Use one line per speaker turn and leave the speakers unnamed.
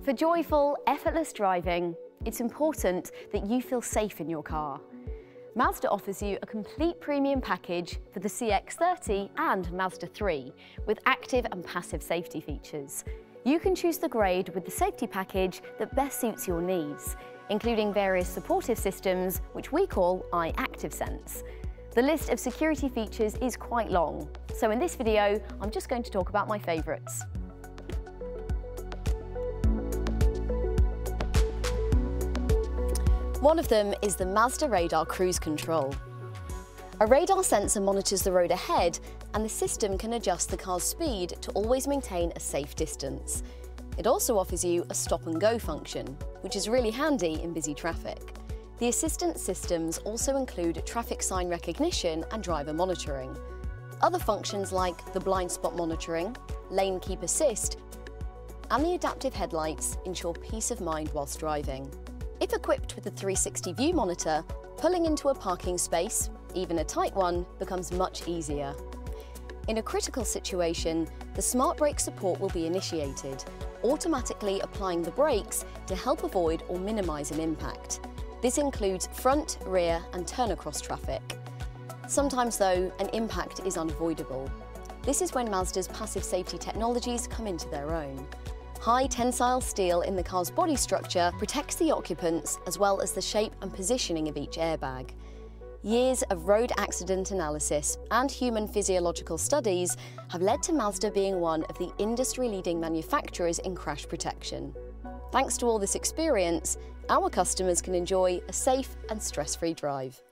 For joyful, effortless driving, it's important that you feel safe in your car. Mazda offers you a complete premium package for the CX-30 and Mazda 3 with active and passive safety features. You can choose the grade with the safety package that best suits your needs, including various supportive systems which we call iActiveSense. The list of security features is quite long, so in this video I'm just going to talk about my favourites. One of them is the Mazda Radar Cruise Control. A radar sensor monitors the road ahead, and the system can adjust the car's speed to always maintain a safe distance. It also offers you a stop and go function, which is really handy in busy traffic. The assistance systems also include traffic sign recognition and driver monitoring. Other functions like the blind spot monitoring, lane keep assist, and the adaptive headlights ensure peace of mind whilst driving. If equipped with a 360 view monitor, pulling into a parking space, even a tight one, becomes much easier. In a critical situation, the smart brake support will be initiated, automatically applying the brakes to help avoid or minimise an impact. This includes front, rear and turn across traffic. Sometimes though, an impact is unavoidable. This is when Mazda's passive safety technologies come into their own. High tensile steel in the car's body structure protects the occupants as well as the shape and positioning of each airbag. Years of road accident analysis and human physiological studies have led to Mazda being one of the industry-leading manufacturers in crash protection. Thanks to all this experience, our customers can enjoy a safe and stress-free drive.